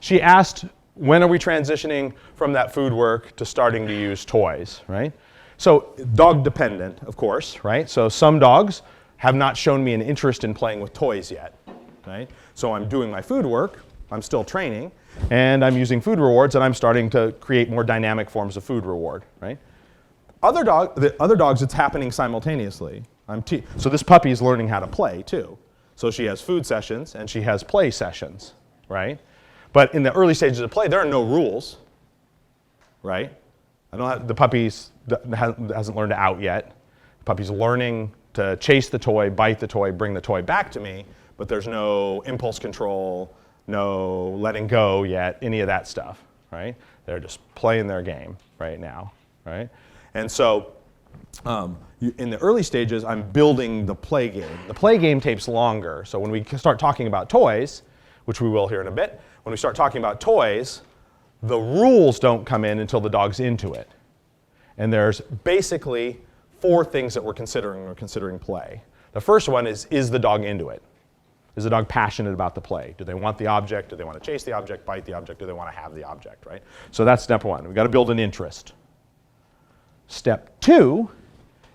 she asked, when are we transitioning from that food work to starting to use toys, right? So dog dependent, of course, right? So some dogs have not shown me an interest in playing with toys yet, right? So I'm doing my food work, I'm still training, and I'm using food rewards, and I'm starting to create more dynamic forms of food reward, right? The other dogs, it's happening simultaneously. So this puppy is learning how to play too. So she has food sessions and she has play sessions, right? But in the early stages of play, there are no rules, right? The puppy hasn't learned to out yet. The puppy's learning to chase the toy, bite the toy, bring the toy back to me, but there's no impulse control, no letting go yet, any of that stuff, right? They're just playing their game right now, right? And so in the early stages, I'm building the play game. The play game takes longer. So when we start talking about toys, which we will here in a bit, when we start talking about toys, the rules don't come in until the dog's into it. And there's basically 4 things that we're considering when we're considering play. The first one is the dog into it? Is the dog passionate about the play? Do they want the object? Do they want to chase the object, bite the object? Do they want to have the object, right? So that's step 1. We've got to build an interest. Step 2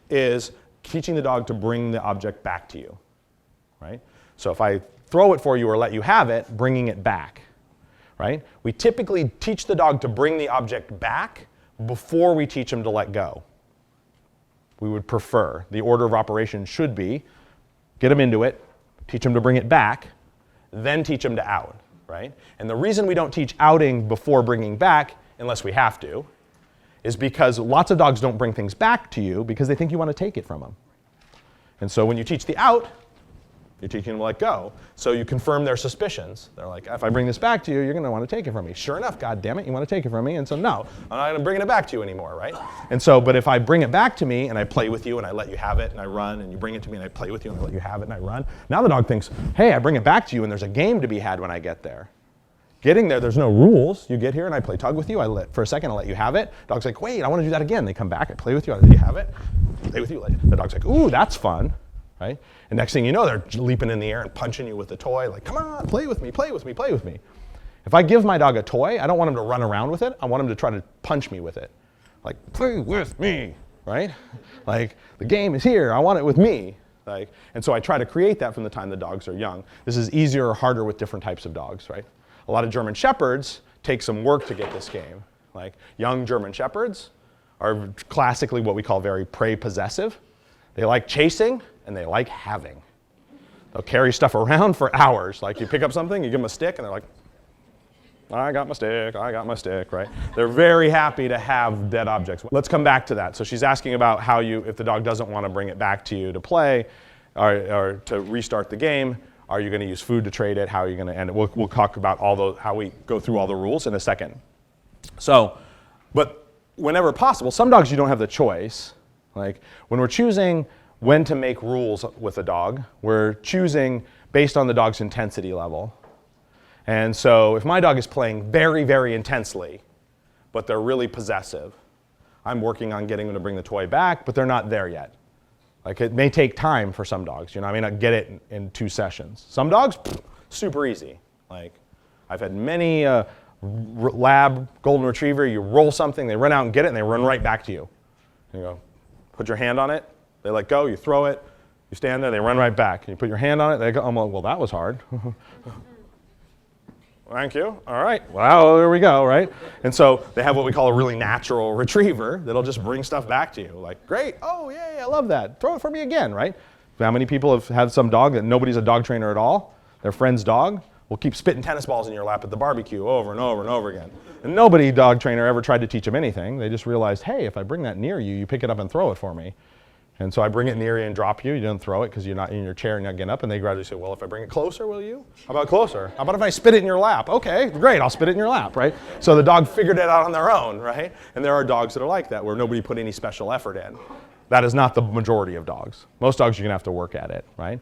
is teaching the dog to bring the object back to you, right? So if I throw it for you or let you have it, bringing it back, right? We typically teach the dog to bring the object back before we teach him to let go. We would prefer. The order of operation should be get him into it, teach him to bring it back, then teach him to out, right? And the reason we don't teach outing before bringing back, unless we have to, is because lots of dogs don't bring things back to you because they think you want to take it from them. And so when you teach the out, you're teaching them to let go. So you confirm their suspicions. They're like, if I bring this back to you, you're going to want to take it from me. Sure enough, God damn it, you want to take it from me. And so no, I'm not going to bring it back to you anymore, right? And so, but if I bring it back to me and I play with you and I let you have it and I run and you bring it to me and I play with you and I let you have it and I run, now the dog thinks, hey, I bring it back to you and there's a game to be had when I get there. Getting there, there's no rules. You get here and I play tug with you. For a second, I let you have it. Dog's like, wait, I want to do that again. They come back, I play with you, I let you have it. Play with you. The dog's like, ooh, that's fun, right? And next thing you know, they're leaping in the air and punching you with the toy, like, come on, play with me, play with me, play with me. If I give my dog a toy, I don't want him to run around with it. I want him to try to punch me with it. Like, play with me, right? Like, the game is here, I want it with me. And so I try to create that from the time the dogs are young. This is easier or harder with different types of dogs, right? A lot of German Shepherds take some work to get this game. Like young German Shepherds are classically what we call very prey possessive. They like chasing and they like having. They'll carry stuff around for hours. Like you pick up something, you give them a stick, and they're like, I got my stick, right? They're very happy to have dead objects. Let's come back to that. So she's asking about how if the dog doesn't want to bring it back to you to play or to restart the game, are you going to use food to trade it? How are you going to, and we'll talk about how we go through all the rules in a second. So, but whenever possible, some dogs you don't have the choice. Like when we're choosing when to make rules with a dog, we're choosing based on the dog's intensity level. And so if my dog is playing very, very intensely, but they're really possessive, I'm working on getting them to bring the toy back, but they're not there yet. Like it may take time for some dogs, I may not get it in 2 sessions. Some dogs, super easy. Like I've had many lab golden retriever, you roll something, they run out and get it, and they run right back to you. You go, put your hand on it, they let go, you throw it, you stand there, they run right back. And you put your hand on it, they go, oh, well, that was hard. Thank you. All right. Well, there we go, right? And so they have what we call a really natural retriever that'll just bring stuff back to you. Like, great. Oh, yay, I love that. Throw it for me again, right? How many people have had some dog that nobody's a dog trainer at all? Their friend's dog will keep spitting tennis balls in your lap at the barbecue over and over and over again. And nobody dog trainer ever tried to teach them anything. They just realized, hey, if I bring that near you, you pick it up and throw it for me. And so I bring it near you and drop you. You don't throw it because you're not in your chair and you're not getting up. And they gradually say, well, if I bring it closer, will you? How about closer? How about if I spit it in your lap? Okay, great, I'll spit it in your lap, right? So the dog figured it out on their own, right? And there are dogs that are like that where nobody put any special effort in. That is not the majority of dogs. Most dogs, you're going to have to work at it, right?